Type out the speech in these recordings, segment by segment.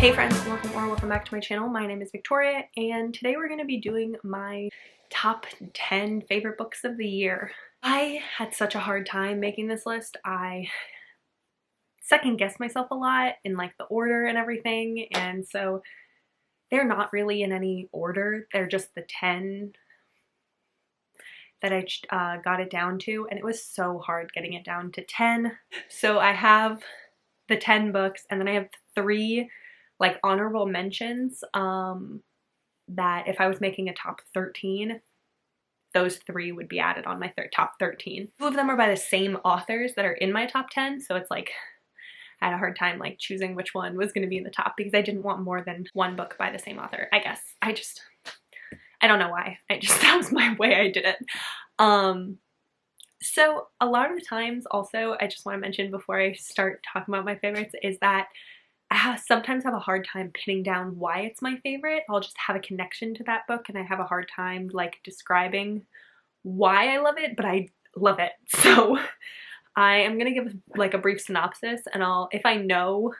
Hey friends, welcome back to my channel. My name is Victoria, and today we're going to be doing my top 10 favorite books of the year. I had such a hard time making this list. I second guessed myself a lot in like the order and everything, and so they're not really in any order. They're just the 10 that I got it down to, and it was so hard getting it down to 10. So I have the 10 books, and then I have 3 like honorable mentions that if I was making a top 13, those 3 would be added on my top 13. 2 of them are by the same authors that are in my top 10, so it's like I had a hard time like choosing which one was going to be in the top because I didn't want more than one book by the same author, I guess. I don't know why. That was my way I did it. So a lot of the times also, I just want to mention before I start talking about my favorites, is that I sometimes have a hard time pinning down why it's my favorite. I'll just have a connection to that book and I have a hard time like describing why I love it, but I love it. So I am gonna give like a brief synopsis, and if I know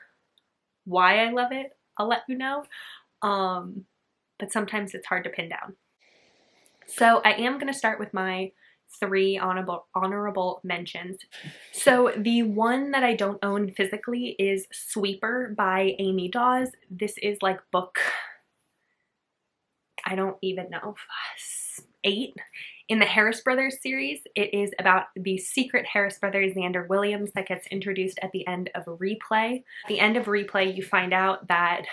why I love it, I'll let you know. But sometimes it's hard to pin down. So I am gonna start with my 3 honorable mentions. So the one that I don't own physically is Sweeper by Amy Dawes. This is like book, I don't even know, 8 in the Harris Brothers series. It is about the secret Harris brothers, Xander Williams, that gets introduced at the end of Replay. At the end of Replay, you find out that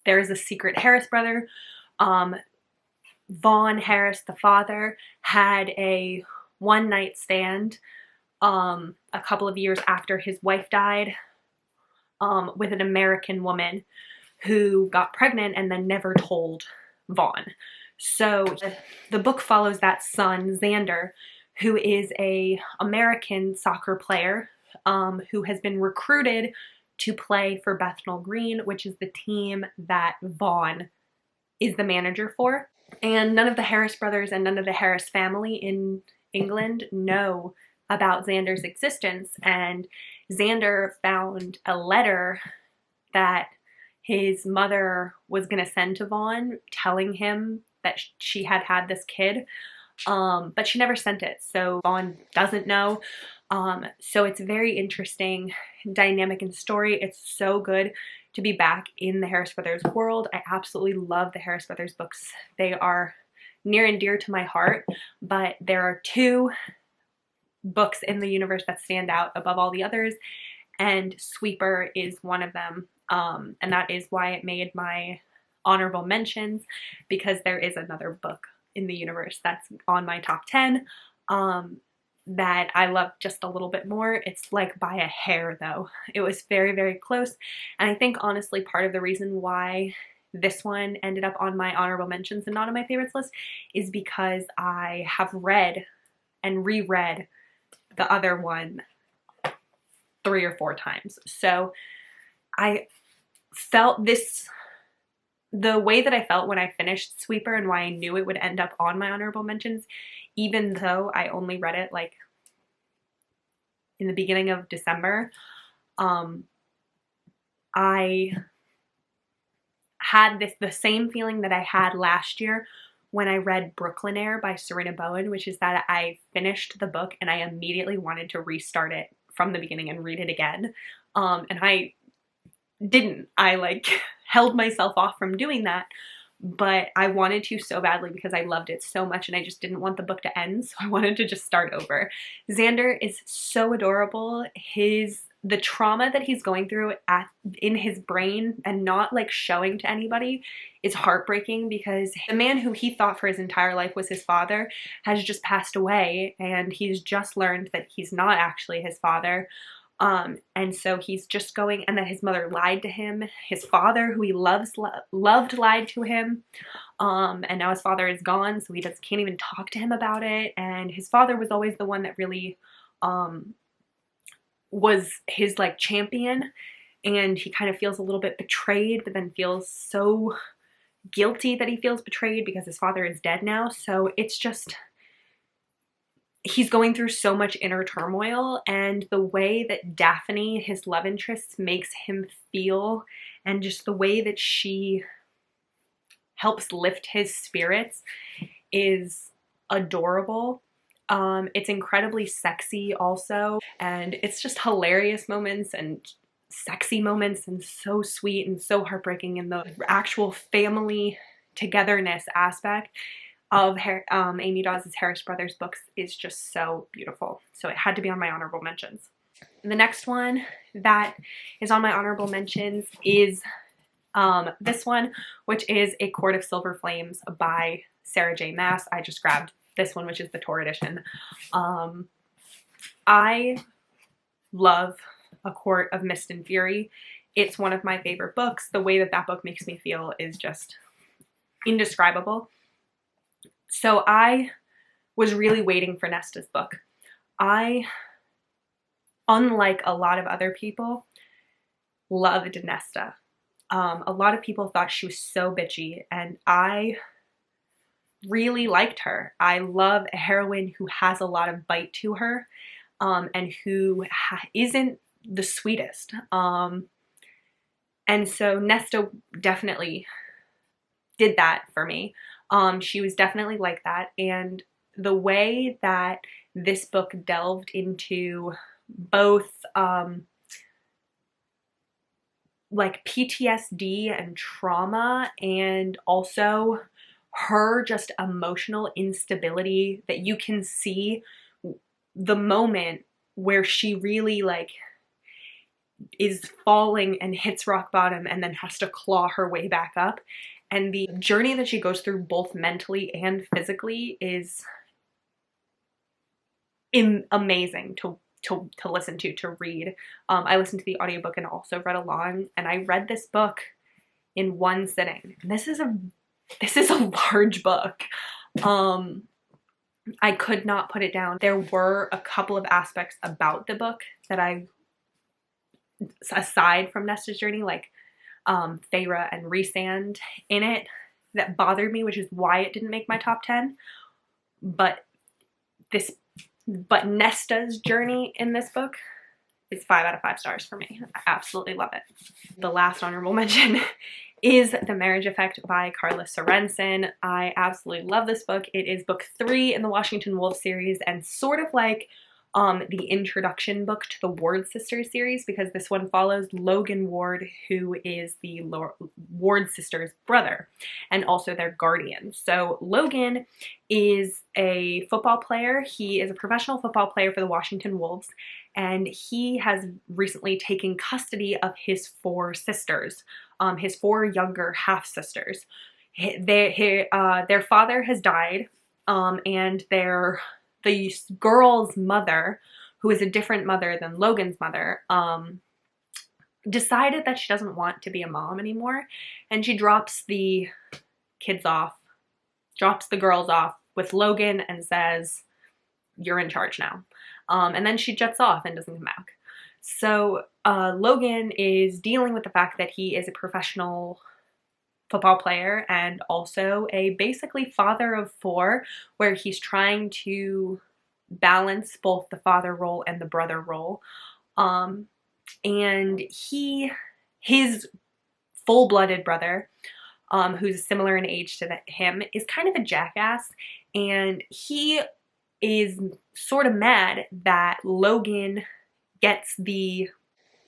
there is a secret Harris brother. Vaughn Harris, the father, had a one-night stand a couple of years after his wife died with an American woman who got pregnant and then never told Vaughn. So the book follows that son, Xander, who is an American soccer player who has been recruited to play for Bethnal Green, which is the team that Vaughn is the manager for. And none of the Harris brothers and none of the Harris family in England know about Xander's existence. And Xander found a letter that his mother was going to send to Vaughn telling him that she had had this kid, but she never sent it. So Vaughn doesn't know. So it's very interesting dynamic in the story. It's so good to be back in the Harris Brothers world. I absolutely love the Harris Brothers books. They are near and dear to my heart, but there are 2 books in the universe that stand out above all the others, and Sweeper is one of them, and that is why it made my honorable mentions, because there is another book in the universe that's on my top 10 that I love just a little bit more. It's like by a hair though. It was very, very close. And I think honestly part of the reason why this one ended up on my honorable mentions and not on my favorites list is because I have read and reread the other one 3 or 4 times. So I felt the way that I felt when I finished Sweeper and why I knew it would end up on my honorable mentions, even though I only read it like in the beginning of December, I had the same feeling that I had last year when I read Brooklyn Air by Serena Bowen, which is that I finished the book and I immediately wanted to restart it from the beginning and read it again. And I didn't. I like held myself off from doing that, but I wanted to so badly because I loved it so much and I just didn't want the book to end, so I wanted to just start over. Xander is so adorable. The trauma that he's going through in his brain and not like showing to anybody is heartbreaking, because the man who he thought for his entire life was his father has just passed away, and he's just learned that he's not actually his father. And so he's just going, and that his mother lied to him. His father, who he loved, lied to him. And now his father is gone, so he can't even talk to him about it. And his father was always the one that really, was his like champion. And he kind of feels a little bit betrayed, but then feels so guilty that he feels betrayed because his father is dead now. So it's just, he's going through so much inner turmoil, and the way that Daphne, his love interest, makes him feel and just the way that she helps lift his spirits is adorable. It's incredibly sexy also, and it's just hilarious moments and sexy moments and so sweet and so heartbreaking, and the actual family togetherness aspect of Amy Dawes' Harris Brothers books is just so beautiful. So it had to be on my honorable mentions. The next one that is on my honorable mentions is this one, which is A Court of Silver Flames by Sarah J. Maas. I just grabbed this one, which is the Tor edition. I love A Court of Mist and Fury. It's one of my favorite books. The way that that book makes me feel is just indescribable. So I was really waiting for Nesta's book. I, unlike a lot of other people, loved Nesta. A lot of people thought she was so bitchy, and I really liked her. I love a heroine who has a lot of bite to her, and who isn't the sweetest. And so Nesta definitely did that for me. She was definitely like that, and the way that this book delved into both like PTSD and trauma, and also her just emotional instability, that you can see the moment where she really like is falling and hits rock bottom and then has to claw her way back up. And the journey that she goes through both mentally and physically is amazing to listen to read. I listened to the audiobook and also read along, and I read this book in one sitting. And this is a large book. I could not put it down. There were a couple of aspects about the book that I, aside from Nesta's journey, like Feyre and Rhysand in it, that bothered me, which is why it didn't make my top 10. But Nesta's journey in this book is 5 out of 5 stars for me. I absolutely love it. The last honorable mention is The Marriage Effect by Carla Sorensen. I absolutely love this book. It is book 3 in the Washington Wolves series, and sort of like the introduction book to the Ward sisters series, because this one follows Logan Ward, who is the Ward sisters' brother and also their guardian. So Logan is a football player. He is a professional football player for the Washington Wolves, and he has recently taken custody of his 4 sisters, his 4 younger half-sisters. Their father has died, and the girl's mother, who is a different mother than Logan's mother, decided that she doesn't want to be a mom anymore, and she drops the girls off with Logan and says, "You're in charge now." And then she jets off and doesn't come back. So Logan is dealing with the fact that he is a professional football player and also a basically father of 4, where he's trying to balance both the father role and the brother role. And his full-blooded brother, who's similar in age to him, is kind of a jackass, and he is sort of mad that Logan gets the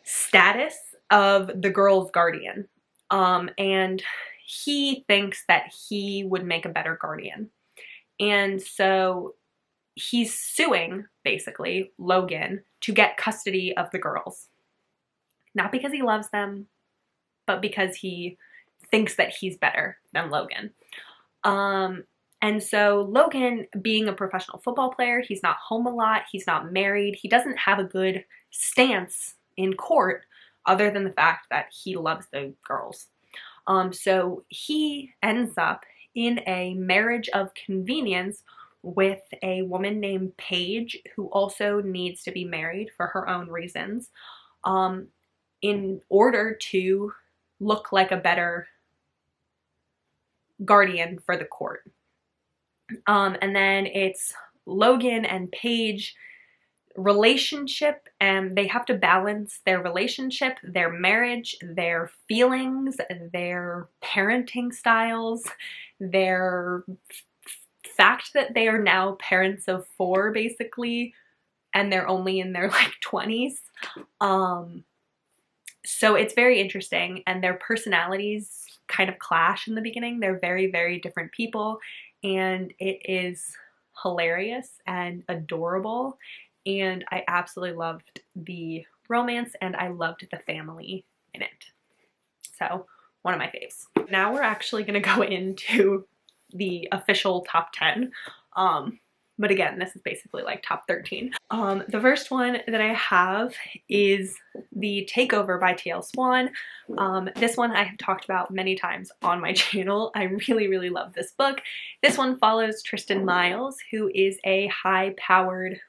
status of the girl's guardian. And he thinks that he would make a better guardian. And so he's suing, basically, Logan to get custody of the girls. Not because he loves them, but because he thinks that he's better than Logan. And so Logan, being a professional football player, he's not home a lot, he's not married, he doesn't have a good stance in court other than the fact that he loves the girls. So he ends up in a marriage of convenience with a woman named Paige, who also needs to be married for her own reasons, in order to look like a better guardian for the court. And then it's Logan and Paige relationship, and they have to balance their relationship, their marriage, their feelings, their parenting styles, their fact that they are now parents of 4 basically, and they're only in their like 20s. So it's very interesting, and their personalities kind of clash in the beginning. They're very, very different people, and it is hilarious and adorable, and I absolutely loved the romance, and I loved the family in it. So one of my faves. Now we're actually gonna go into the official top 10. But again, this is basically like top 13. The first one that I have is the Takeover by T.L. Swan. This one I have talked about many times on my channel. I really, really love this book. This one follows Tristan Miles, who is a high-powered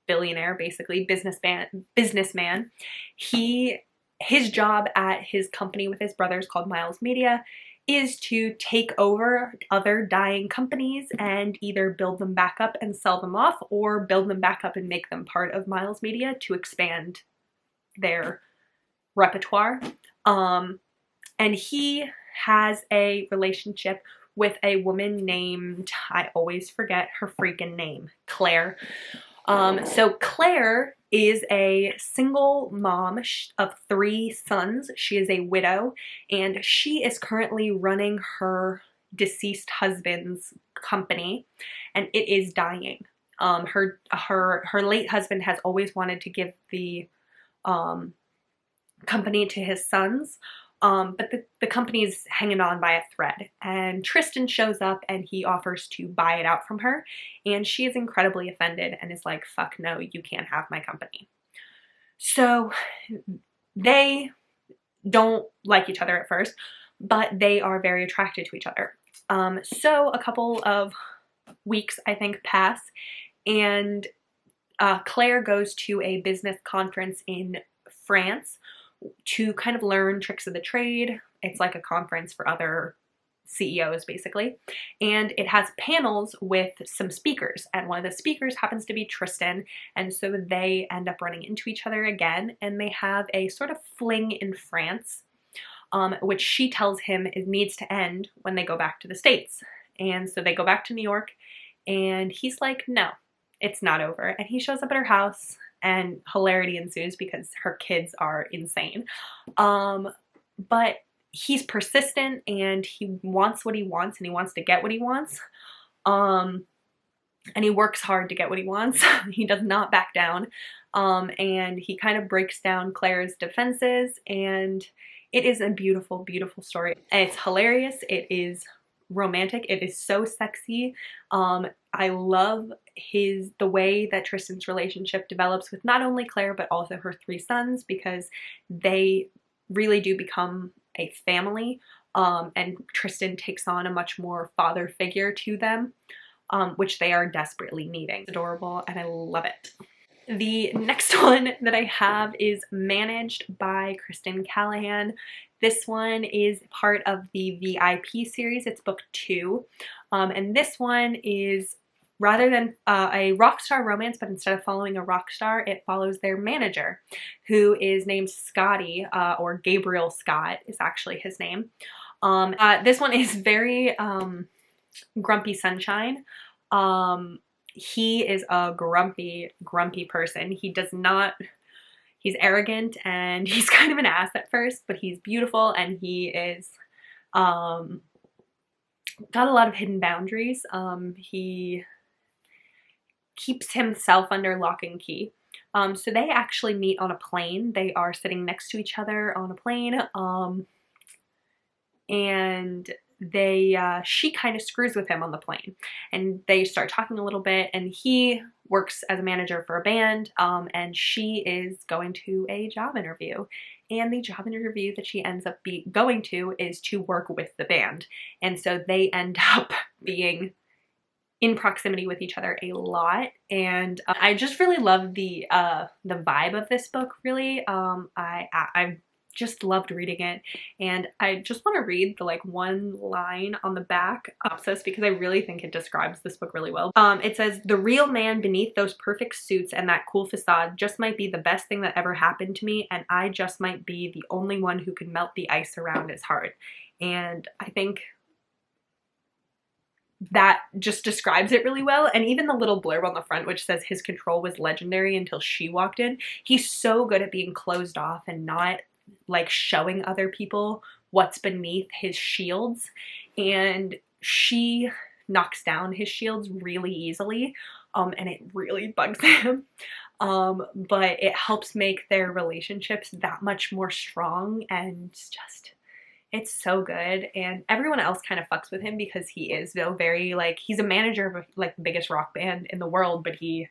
billionaire, basically, businessman. His job at his company with his brothers called Miles Media is to take over other dying companies and either build them back up and sell them off, or build them back up and make them part of Miles Media to expand their repertoire. And he has a relationship with a woman named, I always forget her freaking name, Claire. So Claire is a single mom of 3 sons. She is a widow, and she is currently running her deceased husband's company, and it is dying. Her late husband has always wanted to give the company to his sons, but the company is hanging on by a thread, and Tristan shows up and he offers to buy it out from her, and she is incredibly offended and is like, fuck no, you can't have my company. So they don't like each other at first, but they are very attracted to each other. So a couple of weeks, I think, pass, and Claire goes to a business conference in France to kind of learn tricks of the trade. It's like a conference for other CEOs, basically. And it has panels with some speakers, and one of the speakers happens to be Tristan, and so they end up running into each other again, and they have a sort of fling in France, which she tells him it needs to end when they go back to the States. And so they go back to New York, and he's like, no, it's not over. And he shows up at her house, and hilarity ensues because her kids are insane. But he's persistent, and he wants what he wants, and he wants to get what he wants. And he works hard to get what he wants. He does not back down. And he kind of breaks down Claire's defenses, and it is a beautiful, beautiful story. And it's hilarious. It is romantic. It is so sexy. I love the way that Tristan's relationship develops with not only Claire but also her 3 sons, because they really do become a family, and Tristan takes on a much more father figure to them, which they are desperately needing. It's adorable, and I love it. The next one that I have is Managed by Kristen Callahan. This one is part of the VIP series. It's book 2. And this one is, rather than a rock star romance, but instead of following a rock star, it follows their manager, who is named Scotty, or Gabriel Scott is actually his name. This one is very grumpy sunshine. He is a grumpy person. He's arrogant, and he's kind of an ass at first, but he's beautiful, and he is got a lot of hidden boundaries. He keeps himself under lock and key. So they actually meet on a plane. They are sitting next to each other on a plane, and she kind of screws with him on the plane, and they start talking a little bit, and he works as a manager for a band, and she is going to a job interview, and the job interview that she ends up going to is to work with the band, and so they end up being in proximity with each other a lot, and I just really love the vibe of this book, really. I just loved reading it. And I just want to read the like one line on the back synopsis because I really think it describes this book really well. It says, "The real man beneath those perfect suits and that cool facade just might be the best thing that ever happened to me, and I just might be the only one who can melt the ice around his heart." And I think that just describes it really well. And even the little blurb on the front, which says his control was legendary until she walked in. He's so good at being closed off and not like showing other people what's beneath his shields. And she knocks down his shields really easily. And it really bugs him. But it helps make their relationships that much more strong, and just, it's so good. And everyone else kind of fucks with him because he is though very like, he's a manager of like the biggest rock band in the world, but he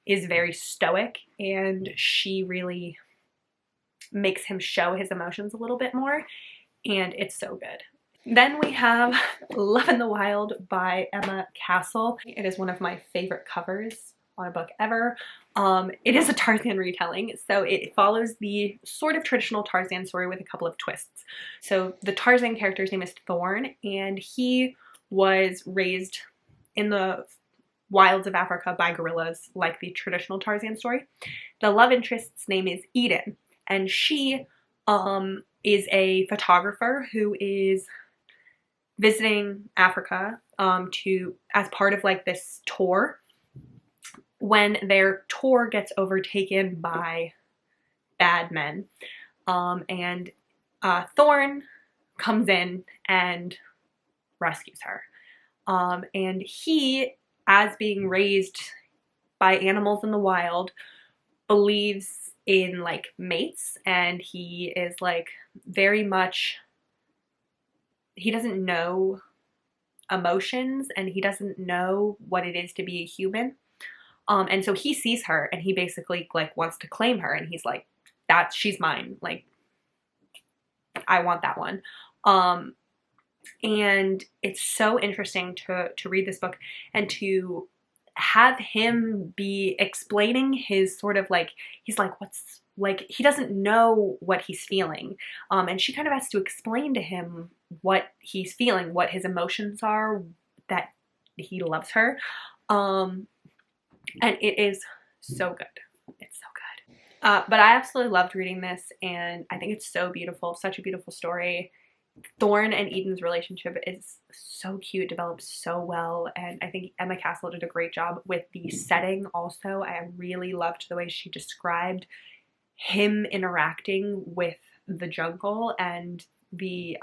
is very stoic, and she really makes him show his emotions a little bit more, and it's so good. Then we have Love in the Wild by Emma Castle. It is one of my favorite covers on a book ever. It is a Tarzan retelling, so it follows the sort of traditional Tarzan story with a couple of twists. So the Tarzan character's name is Thorn, and he was raised in the wilds of Africa by gorillas, like the traditional Tarzan story. The love interest's name is Eden, and she is a photographer who is visiting Africa as part of like this tour, when their tour gets overtaken by bad men. And Thorn comes in and rescues her. And he, as being raised by animals in the wild, believes in like mates, and he is like very much, he doesn't know emotions, and he doesn't know what it is to be a human. And so he sees her, and he basically like wants to claim her, and he's like, she's mine. Like, I want that one. And it's so interesting to read this book and to have him be explaining his sort of like, he's like, what's like, he doesn't know what he's feeling. And she kind of has to explain to him what he's feeling, what his emotions are, that he loves her. And it is so good. It's so good. But I absolutely loved reading this, and I think it's so beautiful. Such a beautiful story. Thorn and Eden's relationship is so cute, develops so well, and I think Emma Castle did a great job with the setting also. I really loved the way she described him interacting with the jungle and the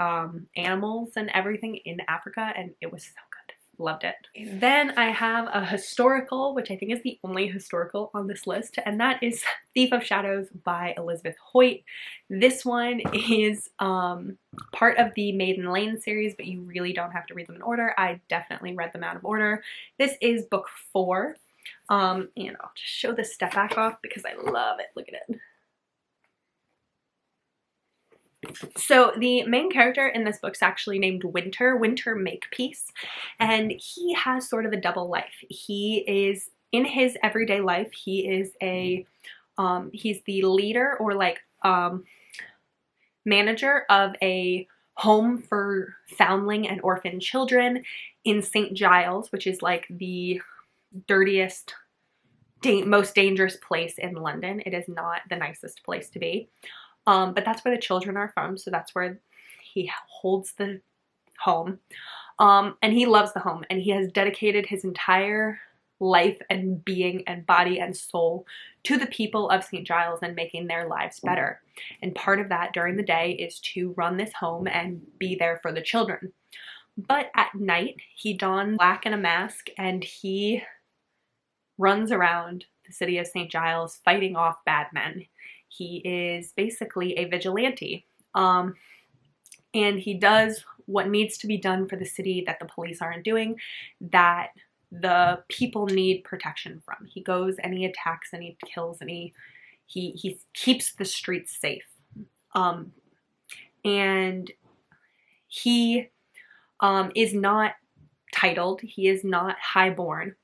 animals and everything in Africa, and it was so good. Loved it. Then I have a historical, which I think is the only historical on this list, and that is Thief of Shadows by Elizabeth Hoyt. This one is part of the Maiden Lane series, but you really don't have to read them in order. I definitely read them out of order. This is book 4. And I'll just show this step back off because I love it. Look at it. So the main character in this book is actually named Winter Makepeace, and he has sort of a double life. He is, in his everyday life, he is he's the leader or like manager of a home for foundling and orphan children in St. Giles, which is like the dirtiest, most dangerous place in London. It is not the nicest place to be. But that's where the children are from, so that's where he holds the home. And he loves the home, and he has dedicated his entire life and being and body and soul to the people of St. Giles and making their lives better. And part of that during the day is to run this home and be there for the children. But at night, he dons black and a mask, and he runs around the city of St. Giles fighting off bad men. He is basically a vigilante, and he does what needs to be done for the city that the police aren't doing, that the people need protection from. He goes and he attacks and he kills and he keeps the streets safe. And he is not titled, he is not highborn,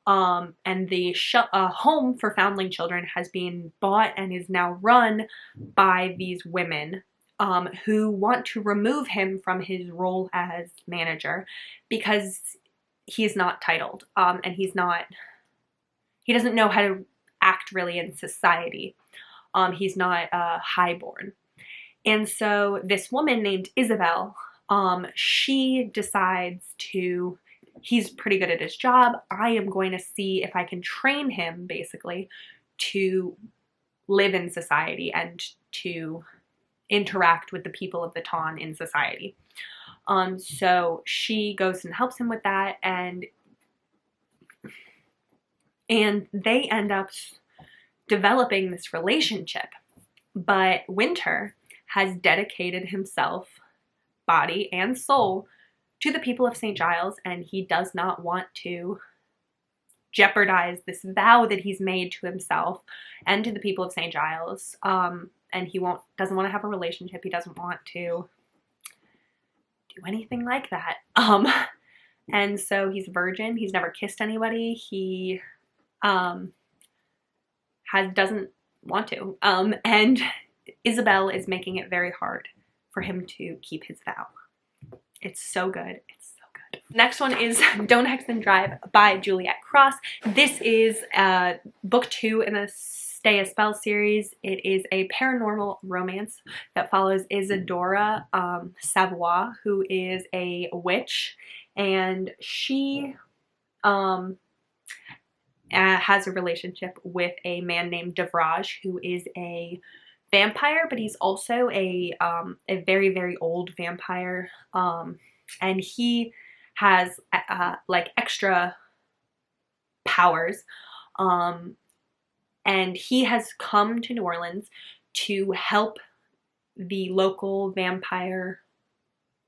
And the home for foundling children has been bought and is now run by these women who want to remove him from his role as manager because he's not titled, and he doesn't know how to act really in society. He's not highborn. And so this woman named Isabel, she decides to, he's pretty good at his job. I am going to see if I can train him, basically, to live in society and to interact with the people of the town in society. So she goes and helps him with that, and they end up developing this relationship. But Winter has dedicated himself, body and soul, to the people of St. Giles, and he does not want to jeopardize this vow that he's made to himself and to the people of St. Giles. And he doesn't want to have a relationship. He doesn't want to do anything like that. And so he's a virgin. He's never kissed anybody. He doesn't want to. And Isabel is making it very hard for him to keep his vow. It's so good. It's so good. Next one is Don't Hexman Drive by Juliet Cross. This is book 2 in the Stay a Spell series. It is a paranormal romance that follows Isadora Savoy, who is a witch, and she has a relationship with a man named Devraj, who is a vampire, but he's also a very, very old vampire, and he has like extra powers, and he has come to New Orleans to help the local vampire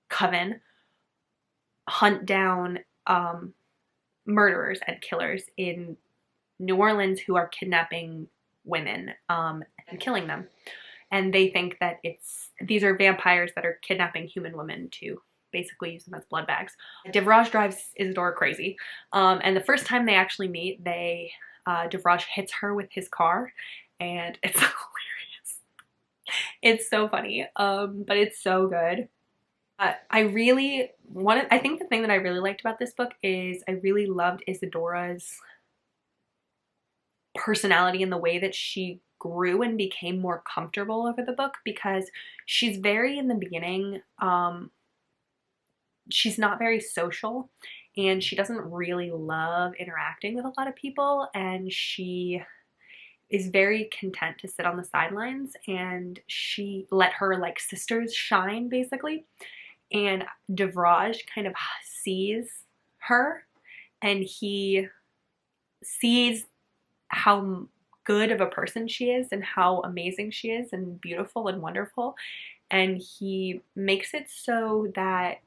coven hunt down murderers and killers in New Orleans who are kidnapping women and killing them. And they think that these are vampires that are kidnapping human women to basically use them as blood bags. Devraj drives Isadora crazy. And the first time they actually meet, Devraj hits her with his car, and it's hilarious. It's so funny, but it's so good. I think the thing that I really liked about this book is I really loved Isadora's personality and the way that she grew and became more comfortable over the book, because she's very, in the beginning, she's not very social, and she doesn't really love interacting with a lot of people, and she is very content to sit on the sidelines, and she let her like sisters shine, basically. And Devraj kind of sees her, and he sees how good of a person she is and how amazing she is and beautiful and wonderful, and he makes it so that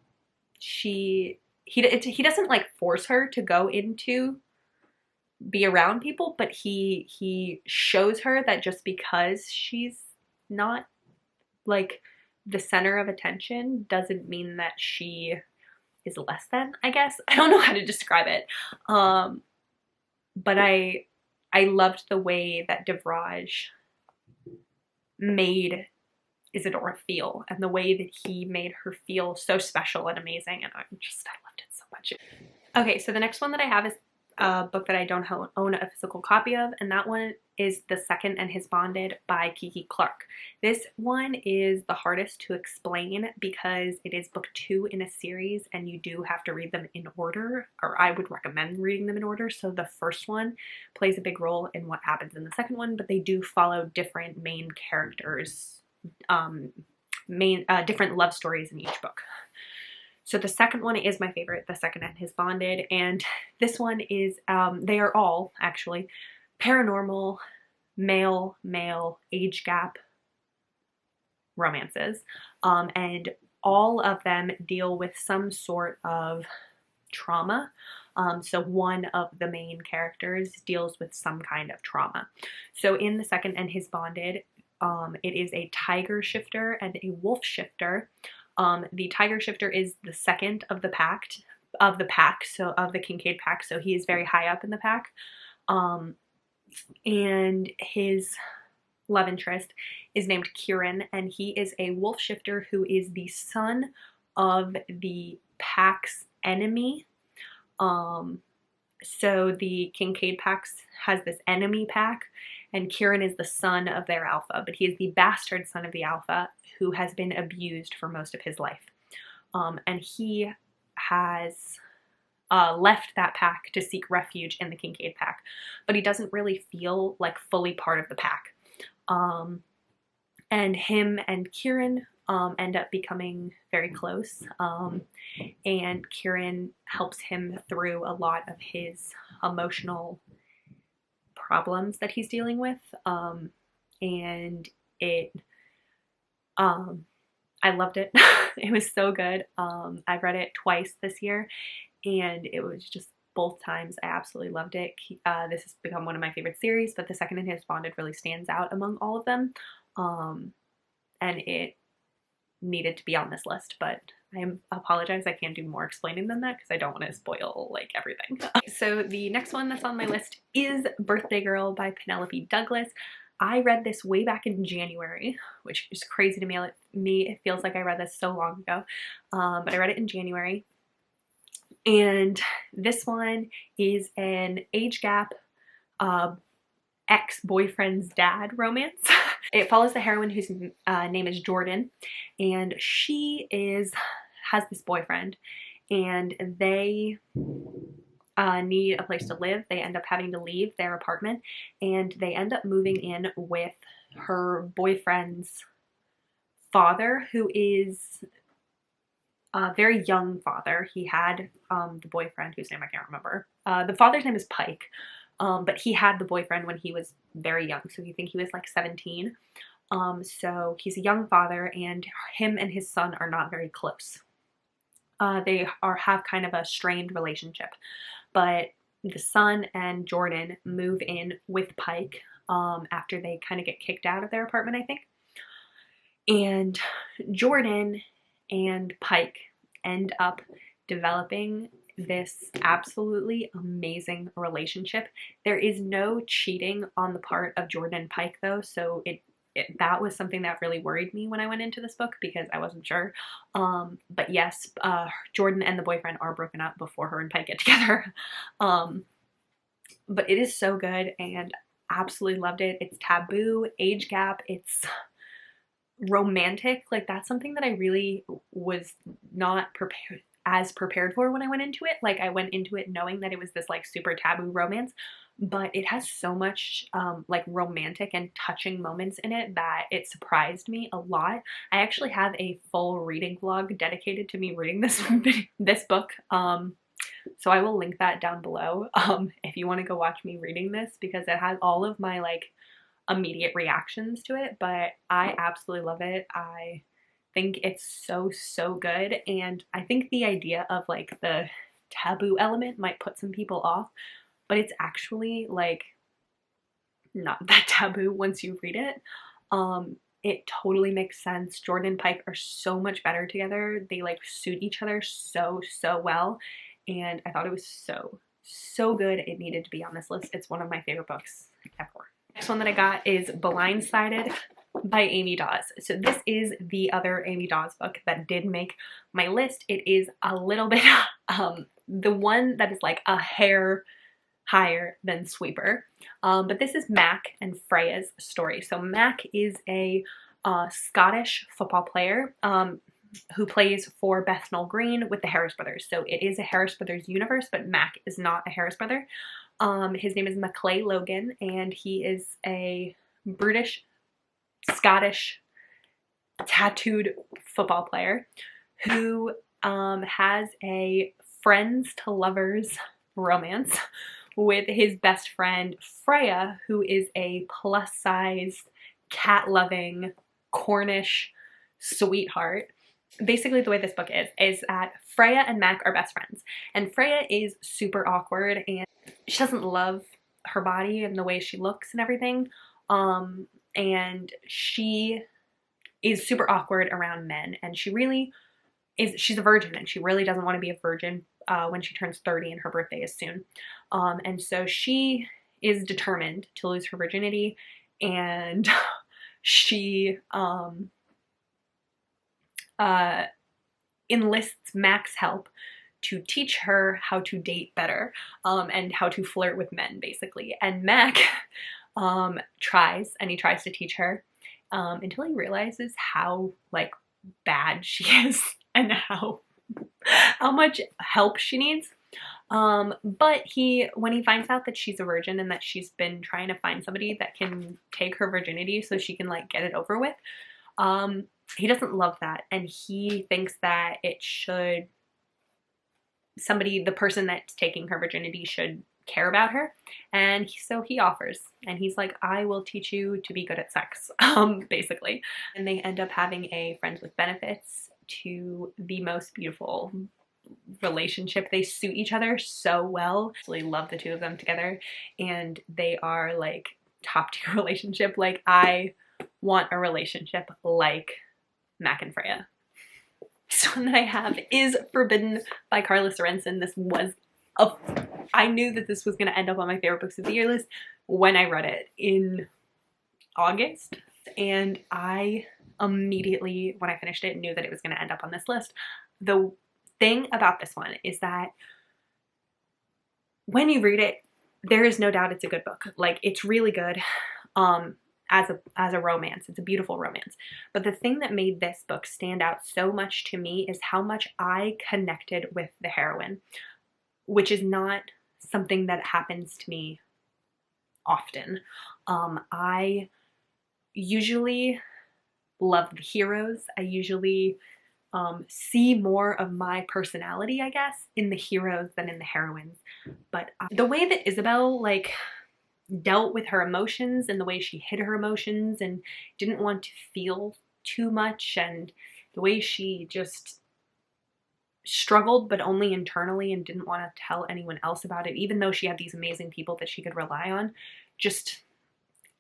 he doesn't like force her to go into be around people, but he shows her that just because she's not like the center of attention doesn't mean that she is less than, I guess. I don't know how to describe it. But I loved the way that Devraj made Isadora feel, and the way that he made her feel so special and amazing, and I loved it so much. Okay, so the next one that I have is a book that I don't own a physical copy of, and that one is The Second and His Bonded by Kiki Clark. This one is the hardest to explain because it is book 2 in a series, and you do have to read them in order, or I would recommend reading them in order. So the first one plays a big role in what happens in the second one, but they do follow different main characters, different love stories in each book. So the second one is my favorite, The Second and His Bonded, and this one is, they are all actually paranormal, male, age gap romances, and all of them deal with some sort of trauma. So one of the main characters deals with some kind of trauma. So in The Second and His Bonded, it is a tiger shifter and a wolf shifter. The tiger shifter is the second of the pact, of the pack, so of the Kincaid pack, so he is very high up in the pack. And his love interest is named Kieran, and he is a wolf shifter who is the son of the pack's enemy. So the Kincaid pack has this enemy pack, and Kieran is the son of their alpha, but he is the bastard son of the alpha who has been abused for most of his life. And he has left that pack to seek refuge in the Kincaid pack, but he doesn't really feel like fully part of the pack. And him and Kieran end up becoming very close, and Kieran helps him through a lot of his emotional problems that he's dealing with, and it I loved it. It was so good. I've read it twice this year, and it was just both times I absolutely loved it. This has become one of my favorite series, but The Second in His Bonded really stands out among all of them, and it needed to be on this list, but I apologize, I can't do more explaining than that because I don't want to spoil like everything. So the next one that's on my list is Birthday Girl by Penelope Douglas. I read this way back in January, which is crazy to me. It feels like I read this so long ago, but I read it in January. And this one is an age gap ex-boyfriend's dad romance. It follows the heroine whose name is Jordan, and she has this boyfriend, and they need a place to live. They end up having to leave their apartment, and they end up moving in with her boyfriend's father, who is a very young father. He had the boyfriend whose name I can't remember. The father's name is Pike, but he had the boyfriend when he was very young, so you think he was like 17. So he's a young father, and him and his son are not very close. They have kind of a strained relationship, but the son and Jordan move in with Pike after they kind of get kicked out of their apartment, I think. And Jordan and Pike end up developing this absolutely amazing relationship. There is no cheating on the part of Jordan and Pike though, so that was something that really worried me when I went into this book because I wasn't sure. But yes, Jordan and the boyfriend are broken up before her and Pike get together. But it is so good and absolutely loved it. It's taboo, age gap, it's romantic. Like that's something that I really was not prepared for when I went into it. Like I went into it knowing that it was this like super taboo romance, but it has so much like romantic and touching moments in it that it surprised me a lot. I actually have a full reading vlog dedicated to me reading this book, so I will link that down below if you want to go watch me reading this, because it has all of my like immediate reactions to it. But I absolutely love it. I think it's so good, and I think the idea of like the taboo element might put some people off, but it's actually like not that taboo once you read it. It totally makes sense. Jordan and Pike are so much better together. They like suit each other so well, and I thought it was so good. It needed to be on this list. It's one of my favorite books ever. Next one that I got is Blindsided by Amy Dawes. So this is the other Amy Dawes book that did make my list. It is a little bit the one that is like a hair higher than Sweeper. But this is Mac and Freya's story. So Mac is a Scottish football player who plays for Bethnal Green with the Harris brothers. So it is a Harris brothers universe, but Mac is not a Harris brother. His name is Maclay Logan, and he is a British Scottish tattooed football player who has a friends to lovers romance with his best friend Freya, who is a plus-sized, cat-loving Cornish sweetheart. Basically the way this book is that Freya and Mac are best friends, and Freya is super awkward and she doesn't love her body and the way she looks and everything, and she is super awkward around men, and she's a virgin and she really doesn't want to be a virgin when she turns 30, and her birthday is soon. And so she is determined to lose her virginity, and she enlists Mac's help to teach her how to date better, and how to flirt with men, basically. And Mac tries to teach her, until he realizes how, like, bad she is and how much help she needs. But when he finds out that she's a virgin and that she's been trying to find somebody that can take her virginity so she can, like, get it over with, he doesn't love that, and he thinks that the person that's taking her virginity should care about her, and so he offers, and he's like, I will teach you to be good at sex, basically. And they end up having a friends with benefits to the most beautiful relationship. They suit each other so well. I really love the two of them together, and they are like top tier relationship. Like, I want a relationship like Mac and Freya. This one that I have is Forbidden by Carla Sorensen. I knew that this was going to end up on my favorite books of the year list when I read it in August, and I immediately, when I finished it, knew that it was going to end up on this list. The thing about this one is that when you read it, there is no doubt it's a good book. Like, it's really good. As a romance. It's a beautiful romance. But the thing that made this book stand out so much to me is how much I connected with the heroine, which is not something that happens to me often. I usually love the heroes. I usually see more of my personality, I guess, in the heroes than in the heroines. But the way that Isabel, like, dealt with her emotions and the way she hid her emotions and didn't want to feel too much, and the way she just struggled, but only internally, and didn't want to tell anyone else about it, even though she had these amazing people that she could rely on. Just,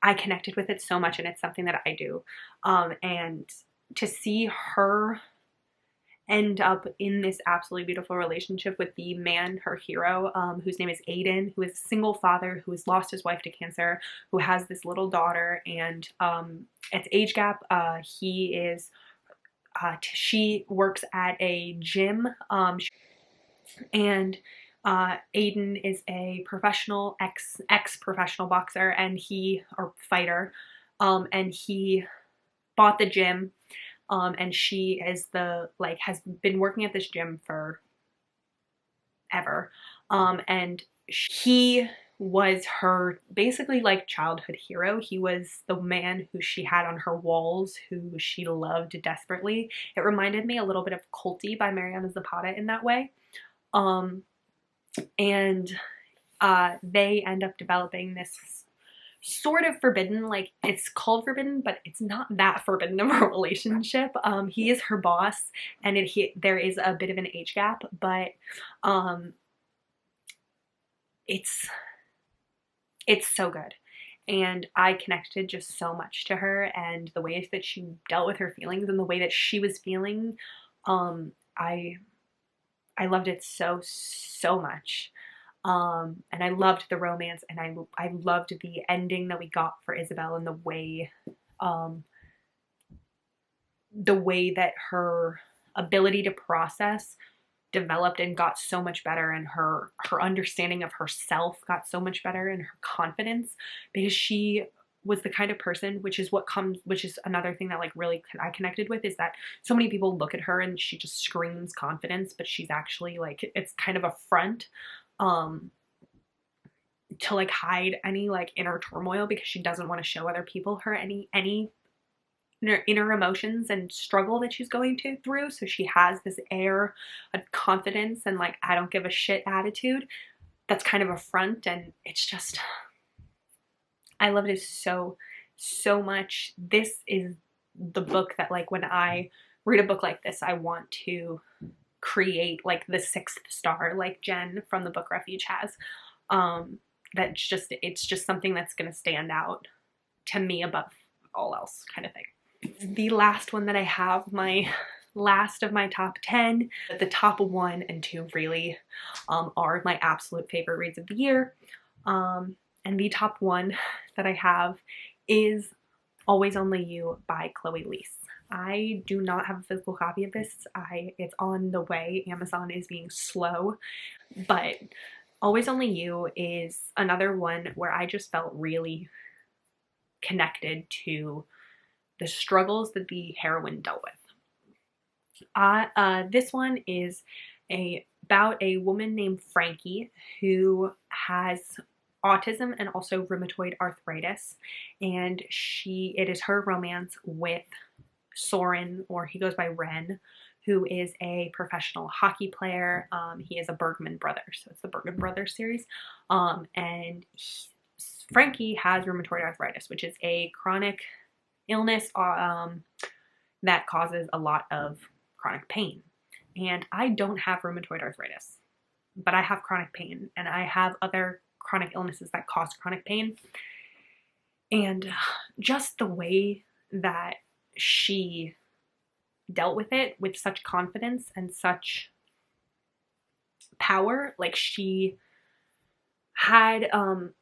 I connected with it so much, and it's something that I do. And to see her end up in this absolutely beautiful relationship with the man, her hero, whose name is Aiden, who is a single father who has lost his wife to cancer, who has this little daughter, and it's age gap. She works at a gym, and Aiden is a professional, ex-professional boxer, and fighter, and he bought the gym. And she is has been working at this gym for ever. And he was her basically like childhood hero. He was the man who she had on her walls, who she loved desperately. It reminded me a little bit of Colty by Mariana Zapata in that way. And they end up developing this sort of forbidden, like, it's called forbidden, but it's not that forbidden of a relationship. He is her boss, and there is a bit of an age gap, but it's so good. And I connected just so much to her, and the ways that she dealt with her feelings and the way that she was feeling. I loved it so much. And I loved the romance, and I loved the ending that we got for Isabel, and the way that her ability to process developed and got so much better, and her understanding of herself got so much better, and her confidence, because she was the kind of person, which is another thing that, like, really I connected with, is that so many people look at her and she just screams confidence, but she's actually, like, it's kind of a front to, like, hide any, like, inner turmoil, because she doesn't want to show other people her any inner emotions and struggle that she's going through. So she has this air of confidence and, like, I don't give a shit attitude that's kind of a front, and it's just, I loved it so much. This is the book that, like, when I read a book like this, I want to create, like, the 6th star, like Jen from the Book Refuge has. It's just something that's going to stand out to me above all else, kind of thing. The last one that I have, my last of my top 10. The top 1 and 2 really are my absolute favorite reads of the year. And the top 1 that I have is Always Only You by Chloe Leese. I do not have a physical copy of this. It's on the way. Amazon is being slow, but Always Only You is another one where I just felt really connected to the struggles that the heroine dealt with. This one is about a woman named Frankie who has autism and also rheumatoid arthritis, and it is her romance with Soren, or he goes by Ren, who is a professional hockey player. He is a Bergman brother, so it's the Bergman Brothers series. Frankie has rheumatoid arthritis, which is a chronic illness that causes a lot of chronic pain. And I don't have rheumatoid arthritis, but I have chronic pain, and I have other chronic illnesses that cause chronic pain. And just the way that she dealt with it with such confidence and such power, like she had her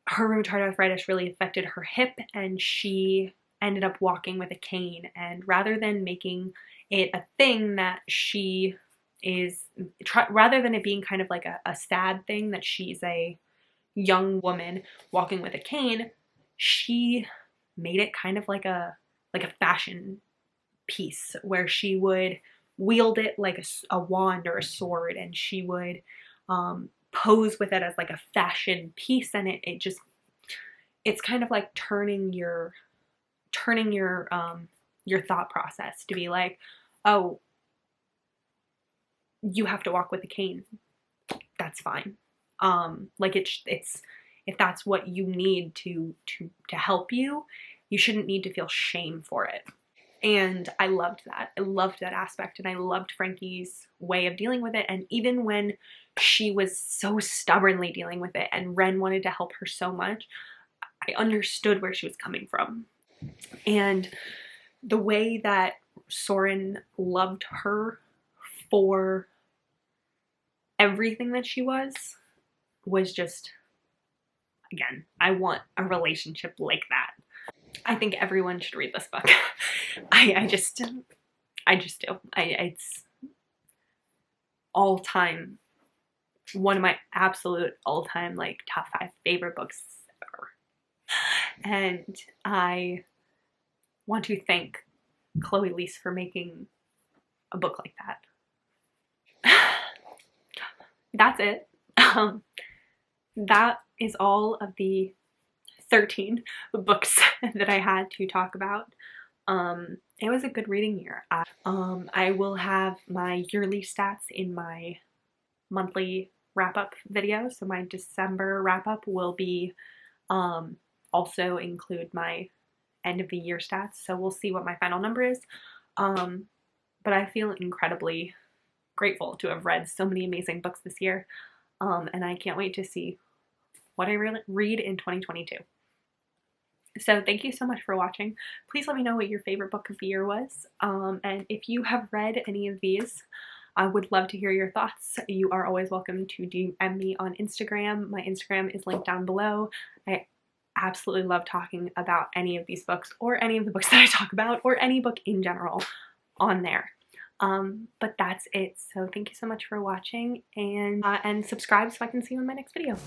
rheumatoid arthritis really affected her hip, and she ended up walking with a cane. And rather than making it a thing that she is, rather than it being kind of like a sad thing that she's a young woman walking with a cane, she made it kind of like a fashion piece where she would wield it like a wand or a sword, and she would pose with it as like a fashion piece. And it's kind of like turning your thought process to be like, oh, you have to walk with a cane, that's fine. Like it's if that's what you need to help you, you shouldn't need to feel shame for it. And I loved that. I loved that aspect, and I loved Frankie's way of dealing with it. And even when she was so stubbornly dealing with it and Ren wanted to help her so much, I understood where she was coming from. And the way that Soren loved her for everything that she was just, again, I want a relationship like that. I think everyone should read this book. I just do. It's all-time, one of my absolute all-time like top 5 favorite books ever. And I want to thank Chloe Leese for making a book like that. That's it. That is all of the 13 books that I had to talk about. It was a good reading year. I will have my yearly stats in my monthly wrap-up video. So my December wrap-up will be also include my end of the year stats. So we'll see what my final number is. But I feel incredibly grateful to have read so many amazing books this year. And I can't wait to see what I read in 2022. So thank you so much for watching. Please let me know what your favorite book of the year was. And if you have read any of these, I would love to hear your thoughts. You are always welcome to DM me on Instagram. My Instagram is linked down below. I absolutely love talking about any of these books, or any of the books that I talk about, or any book in general on there. But that's it. So thank you so much for watching, and subscribe so I can see you in my next video.